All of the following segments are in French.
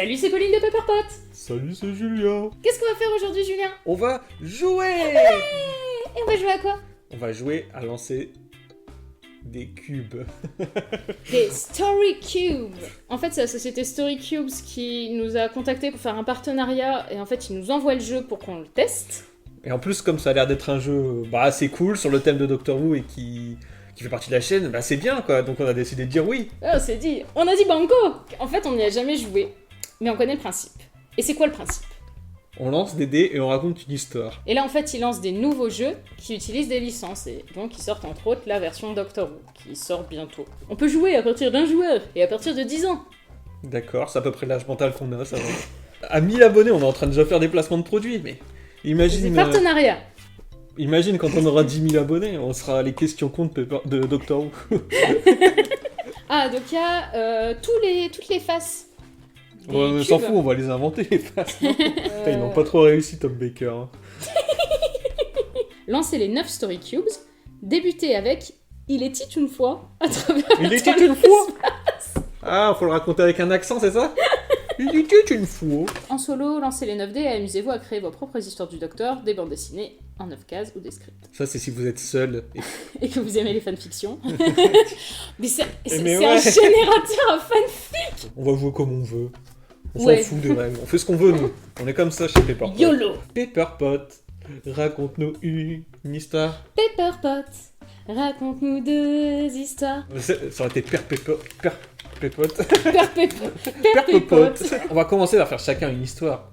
Salut, c'est Pauline de Pepperpot. Salut, c'est Julien. Qu'est-ce qu'on va faire aujourd'hui, Julien? On va jouer. Et on va jouer à quoi? On va jouer à lancer des cubes. Des Story Cubes. En fait, c'est la société Story Cubes qui nous a contactés pour faire un partenariat et en fait, ils nous envoient le jeu pour qu'on le teste. Et en plus, comme ça a l'air d'être un jeu assez cool sur le thème de Doctor Who et qui fait partie de la chaîne, c'est bien quoi. Donc on a décidé de dire oui. On s'est dit, on a dit banco. En fait, on n'y a jamais joué, mais on connaît le principe. Et c'est quoi le principe? On lance des dés et on raconte une histoire. Et là, en fait, ils lancent des nouveaux jeux qui utilisent des licences. Et donc, ils sortent entre autres la version Doctor Who, qui sort bientôt. On peut jouer à partir d'un joueur et à partir de 10 ans. D'accord, c'est à peu près l'âge mental qu'on a, ça va. À 1000 abonnés, on est en train de déjà faire des placements de produits, mais imagine... C'est partenariat. Imagine quand on aura 10 000 abonnés, on sera les questions comptes de Doctor Who. Ah, donc il y a toutes les faces. Ouais, on s'en fout, on va les inventer les faces. Putain, ils n'ont pas trop réussi, Tom Baker. Hein. Lancez les 9 Story Cubes. Débutez avec Il était une fois à travers. Il était une fois. Ah, faut le raconter avec un accent, c'est ça? Il était une fois. En solo, lancez les 9 dés et amusez-vous à créer vos propres histoires du Docteur, des bandes dessinées en 9 cases ou des scripts. Ça, c'est si vous êtes seul. Et que vous aimez les fanfictions. Mais c'est ouais. un générateur à fanfic. On va jouer comme on veut. On Ouais. s'en fout des règles. On fait ce qu'on veut, nous. On est comme ça chez Pepperpot. YOLO. Pepperpot, raconte-nous une histoire. Pepperpot, raconte-nous 2 histoires. Ça aurait été Pepperpot. Pepperpot. On va commencer par faire chacun une histoire.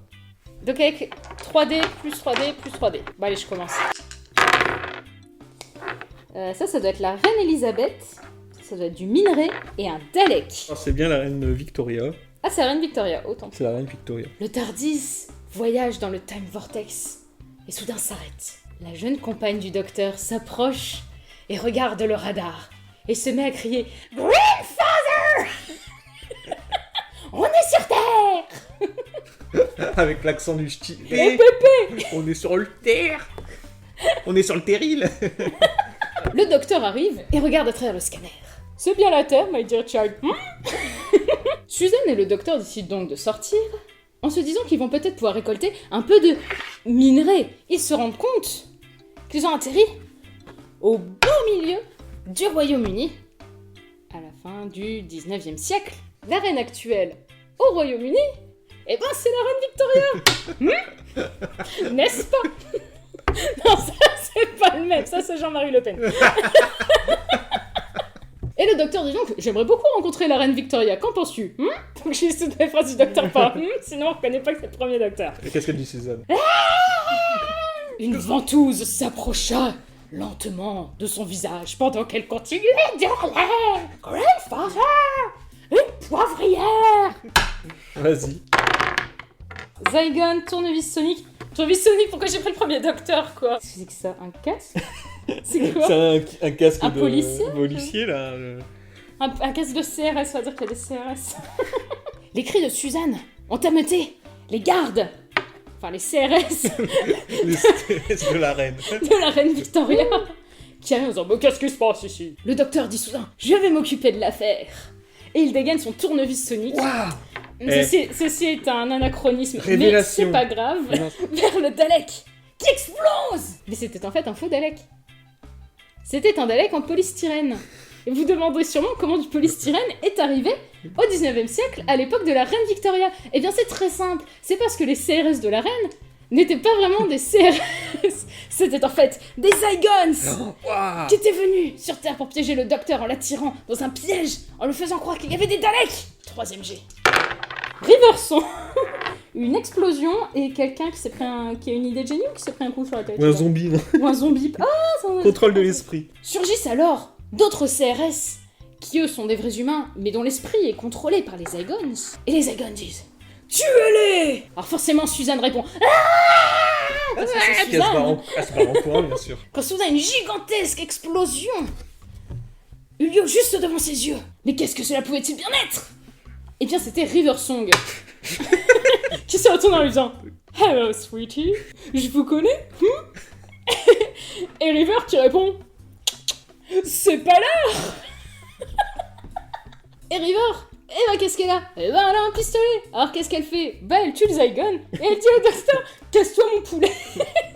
Donc avec 3D, plus 3D, plus 3D. Bon allez, je commence. Ça doit être la reine Elisabeth. Ça doit être du minerai et un Dalek. Oh, c'est bien la reine Victoria. Ah, c'est la reine Victoria, autant. C'est la reine Victoria. Le Tardis voyage dans le Time Vortex et soudain s'arrête. La jeune compagne du docteur s'approche et regarde le radar et se met à crier « Grandfather ! On est sur Terre !» Avec l'accent du ch'ti. Et Pépé ! On est sur le terre. On est sur le terril. Le docteur arrive et regarde à travers le scanner. « C'est bien la Terre, my dear child. Suzanne et le docteur décident donc de sortir en se disant qu'ils vont peut-être pouvoir récolter un peu de minerai. Ils se rendent compte qu'ils ont atterri au beau milieu du Royaume-Uni à la fin du 19e siècle. La reine actuelle au Royaume-Uni, eh ben c'est la reine Victoria. N'est-ce pas? Non, ça c'est pas le même, ça c'est Jean-Marie Le Pen. Et le docteur dit donc, j'aimerais beaucoup rencontrer la reine Victoria, qu'en penses-tu? Donc je lis toutes les phrases du docteur par sinon on reconnaît pas que c'est le premier docteur. Et qu'est-ce qu'elle dit, Suzanne? Une ventouse s'approcha lentement de son visage pendant qu'elle continuait d'hurler « Grandfather! Une poivrière !» Vas-y. Zygon, tournevis sonique. Tournevis sonique, pourquoi j'ai pris le premier docteur, quoi? C'est que ça, un casque? C'est quoi? C'est un casque Un de policier là. Un casque de CRS, on va dire qu'il y a des CRS. Les cris de Suzanne ont ameuté les gardes, enfin les CRS Les stress de la reine. de la reine Victoria, qui arrive en disant « Mais qu'est-ce qui se passe ici ?» Le docteur dit soudain « Je vais m'occuper de l'affaire !» Et il dégaine son tournevis sonique. Waouh. Ceci est un anachronisme, Révélation. mais c'est pas grave. Vers le Dalek, qui explose. Mais c'était en fait un faux Dalek. C'était un Dalek en polystyrène. Et vous demanderez sûrement comment du polystyrène est arrivé au 19e siècle, à l'époque de la reine Victoria. Eh bien c'est très simple, c'est parce que les CRS de la reine n'étaient pas vraiment des CRS, c'était en fait des Zygons Waouh. qui étaient venus sur Terre pour piéger le docteur en l'attirant dans un piège, en lui faisant croire qu'il y avait des Daleks. 3ème G. Riverson. Une explosion et quelqu'un qui a une idée de génie ou qui s'est pris un coup sur la tête. Ou un zombie, non? Ou un zombie. Ah, ça Contrôle de l'esprit. Surgissent alors d'autres CRS qui eux sont des vrais humains mais dont l'esprit est contrôlé par les Zygons. Et les Zygons disent tuez-les. Alors forcément Suzanne répond ah parce que c'est Elle se barre Suzanne. en courant, bien sûr. Quand soudain une gigantesque explosion eut lieu juste devant ses yeux. Mais qu'est-ce que cela pouvait-il bien être? Eh bien c'était Riversong qui se retourne en lui disant hello sweetie, je vous connais? Et River qui répond c'est pas l'heure. Et River Et bah qu'est-ce qu'elle a? Eh bah elle a un pistolet. Alors qu'est-ce qu'elle fait? Bah elle tue le Zygon et elle dit au docteur casse-toi mon poulet.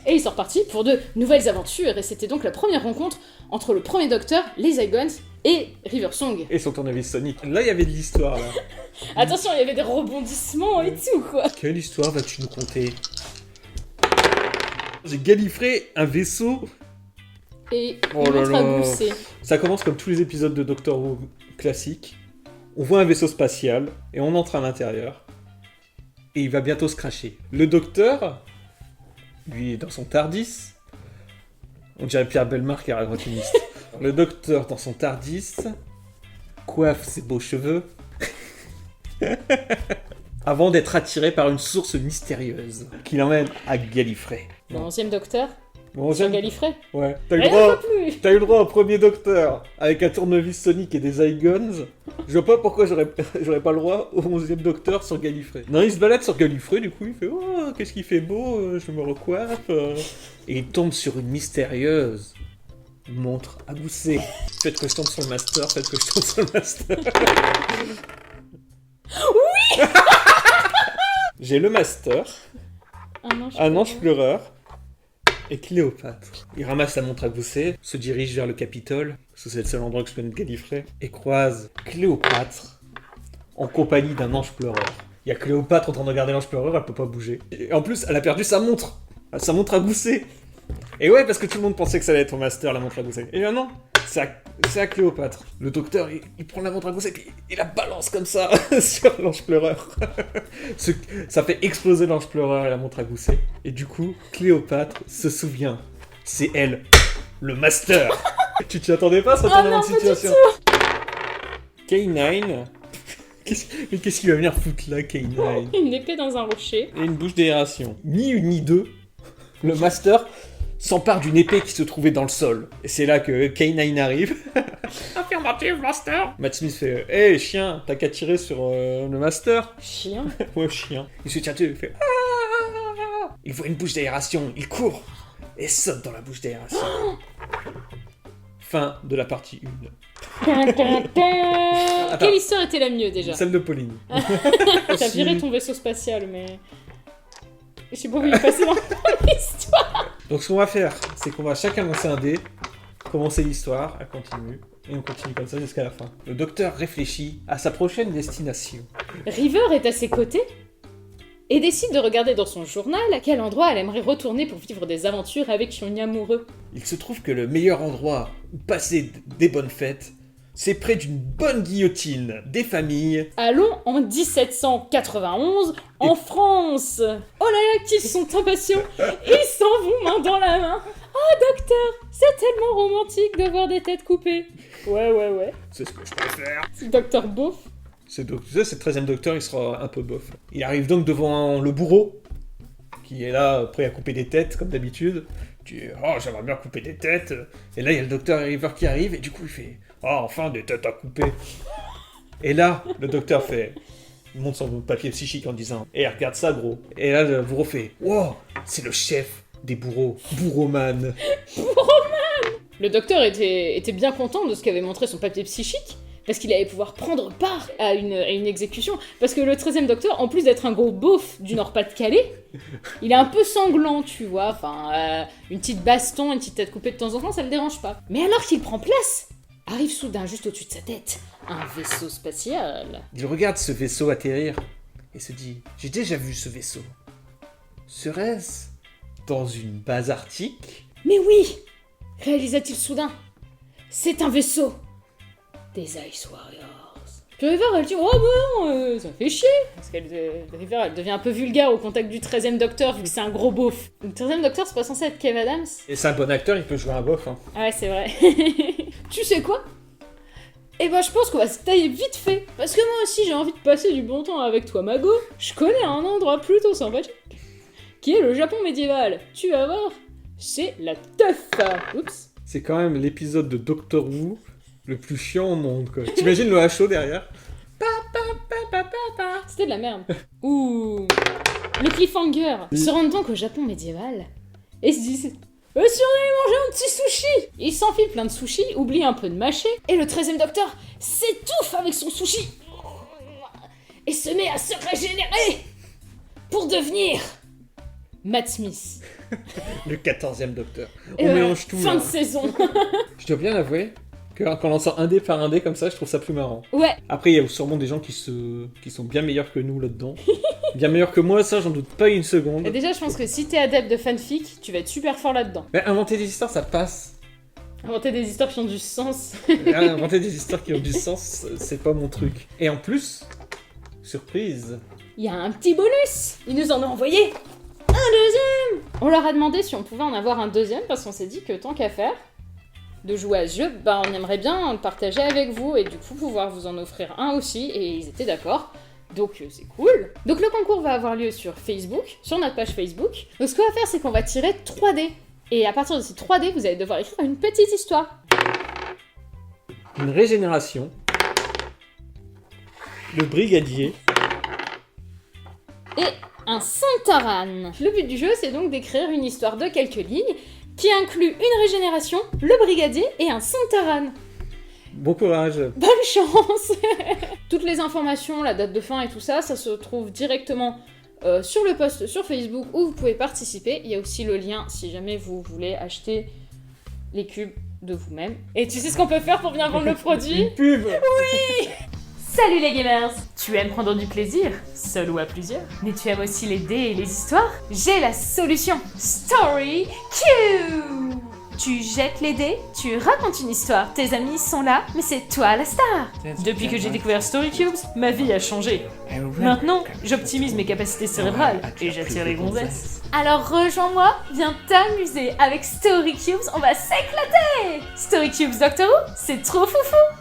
Et ils sont repartis pour de nouvelles aventures et c'était donc la première rencontre entre le premier docteur, les Zygons et River Song. Et son tournevis Sonic. Là, il y avait de l'histoire, là. Attention, il y avait des rebondissements et tout quoi. Quelle histoire vas-tu nous conter? J'ai Gallifrey, un vaisseau. Et Oh il là montre à là. gousser. Ça commence comme tous les épisodes de Doctor Who classiques. On voit un vaisseau spatial et on entre à l'intérieur. Et il va bientôt se cracher. Le docteur, lui, est dans son TARDIS. On dirait Pierre Bellemare qui est racontiniste. Le docteur, dans son TARDIS, coiffe ses beaux cheveux avant d'être attiré par une source mystérieuse qui l'emmène à Gallifrey. Le 11e docteur Bon, sur Gallifrey. Ouais. T'as eu Elle le ne droit. voit plus. T'as eu le droit au premier docteur avec un tournevis Sonic et des Zygons. Je vois pas pourquoi j'aurais pas le droit au 11e docteur sur Gallifrey. Non, il se balade sur Gallifrey, du coup il fait oh, qu'est-ce qu'il fait beau, je me recoiffe. Et il tombe sur une mystérieuse montre à gousset. Faites que je tombe sur le master, faites que je tombe sur le master. Oui. J'ai le master, un ange pleureur. Et Cléopâtre. Il ramasse la montre à gousset, se dirige vers le Capitole, parce que c'est le seul endroit que je connais de Gallifrey, et croise Cléopâtre en compagnie d'un ange pleureur. Il y a Cléopâtre en train de regarder l'ange pleureur, elle peut pas bouger. Et en plus, elle a perdu sa montre à gousset. Et ouais, parce que tout le monde pensait que ça allait être au master, la montre à gousset. Et bien non, c'est à Cléopâtre. Le docteur, il prend la montre à gousset, puis il la balance comme ça sur l'ange pleureur. Ça fait exploser l'ange pleureur et la montre à gousset. Et du coup, Cléopâtre se souvient. C'est elle, le master. Tu t'y attendais pas, ce retournement de situation? K9... Mais qu'est-ce qu'il va venir foutre là, K9? Une épée dans un rocher. Et une bouche d'aération. Ni une ni deux, le master s'empare d'une épée qui se trouvait dans le sol. Et c'est là que K9 arrive. Affirmative, master. Matt Smith fait hé, chien, t'as qu'à tirer sur le master. Chien. Ouais, chien. Il se tient dessus, il fait ah. Il voit une bouche d'aération, il court et saute dans la bouche d'aération. Fin de la partie 1. Quelle histoire était la mieux déjà? Celle de Pauline. T'as viré ton vaisseau spatial, mais... Je sais pas où il est passé dans l'histoire. Donc ce qu'on va faire, c'est qu'on va chacun lancer un dé, commencer l'histoire, elle continue, et on continue comme ça jusqu'à la fin. Le docteur réfléchit à sa prochaine destination. River est à ses côtés et décide de regarder dans son journal à quel endroit elle aimerait retourner pour vivre des aventures avec son amoureux. Il se trouve que le meilleur endroit où passer des bonnes fêtes, c'est près d'une bonne guillotine des familles. Allons en 1791, en France. Oh là là, qu'ils sont impatients. Ils s'en vont main dans la main. Oh docteur, c'est tellement romantique de voir des têtes coupées. Ouais. C'est ce que je préfère. C'est docteur Beauf. Tu sais, c'est le 13e docteur, il sera un peu bof. Il arrive donc devant le bourreau, qui est là, prêt à couper des têtes, comme d'habitude. Tu dis, oh, j'aimerais bien couper des têtes. Et là, il y a le docteur River qui arrive, et du coup, il fait, oh, enfin, des têtes à couper. Et là, le docteur fait, il monte son papier psychique en disant, eh, regarde ça, gros. Et là, le bourreau fait, wow, c'est le chef des bourreaux, Bourreauman. Le docteur était bien content de ce qu'avait montré son papier psychique, parce qu'il allait pouvoir prendre part à une exécution. Parce que le 13e docteur, en plus d'être un gros beauf du Nord-Pas-de-Calais, il est un peu sanglant, tu vois. Enfin, une petite baston, une petite tête coupée de temps en temps, ça le dérange pas. Mais alors qu'il prend place, arrive soudain, juste au-dessus de sa tête, un vaisseau spatial. Il regarde ce vaisseau atterrir et se dit, j'ai déjà vu ce vaisseau. Serait-ce dans une base arctique? Mais oui, réalisa-t-il soudain, c'est un vaisseau des Ice Warriors. Puis River, elle dit, oh bah non, ça fait chier. Parce qu'elle River, elle devient un peu vulgaire au contact du 13e docteur, vu que c'est un gros beauf. Le 13e docteur, c'est pas censé être Kev Adams. Et c'est un bon acteur, il peut jouer un bof. Hein. Ah ouais, c'est vrai. Tu sais quoi? Eh ben, je pense qu'on va se tailler vite fait. Parce que moi aussi, j'ai envie de passer du bon temps avec toi, Mago. Je connais un endroit plutôt sympathique, qui est le Japon médiéval. Tu vas voir, c'est la teuf. Oups. C'est quand même l'épisode de Doctor Who le plus chiant au monde, quoi. T'imagines le HO derrière? C'était de la merde. Ouh. Le cliffhanger. Ils se rendent donc au Japon médiéval et se disent, si on allait manger un petit sushi. Il s'enfile plein de sushis, oublie un peu de mâcher, et le 13e docteur s'étouffe avec son sushi. et se met à se régénérer pour devenir Matt Smith. Le 14e docteur. Et On mélange tout. Fin là. de saison. Je dois bien avouer que quand on en sort un dé par un dé comme ça, je trouve ça plus marrant. Ouais. Après, il y a sûrement des gens qui sont bien meilleurs que nous là-dedans. Bien meilleurs que moi, ça, j'en doute pas une seconde. Et déjà, je pense que si t'es adepte de fanfic, tu vas être super fort là-dedans. Mais inventer des histoires, ça passe. Inventer des histoires qui ont du sens. Inventer des histoires qui ont du sens, c'est pas mon truc. Et en plus, surprise. Il y a un petit bonus. Ils nous en ont envoyé un deuxième. On leur a demandé si on pouvait en avoir un deuxième parce qu'on s'est dit que tant qu'à faire de jouer à ce jeu, bah on aimerait bien le partager avec vous et du coup pouvoir vous en offrir un aussi et ils étaient d'accord. Donc c'est cool. Donc le concours va avoir lieu sur Facebook, sur notre page Facebook. Donc ce qu'on va faire, c'est qu'on va tirer 3 dés. Et à partir de ces 3 dés, vous allez devoir écrire une petite histoire. Une régénération. Le brigadier. Et un Santaran. Le but du jeu, c'est donc d'écrire une histoire de quelques lignes qui inclut une régénération, le brigadier et un Santaran. Bon courage. Bonne chance. Toutes les informations, la date de fin et tout ça, ça se trouve directement sur le post sur Facebook où vous pouvez participer. Il y a aussi le lien si jamais vous voulez acheter les cubes de vous-même. Et tu sais ce qu'on peut faire pour bien vendre le produit? Une pub. Oui. Salut les gamers! Tu aimes prendre du plaisir, seul ou à plusieurs? Mais tu aimes aussi les dés et les histoires? J'ai la solution! Story Cube! Tu jettes les dés, tu racontes une histoire, tes amis sont là, mais c'est toi la star! Depuis que j'ai découvert Story Cubes, ma vie a changé. Maintenant, j'optimise mes capacités cérébrales et j'attire les gonzesses. Alors rejoins-moi, viens t'amuser avec Story Cubes, on va s'éclater! Story Cubes Doctor Who, c'est trop foufou!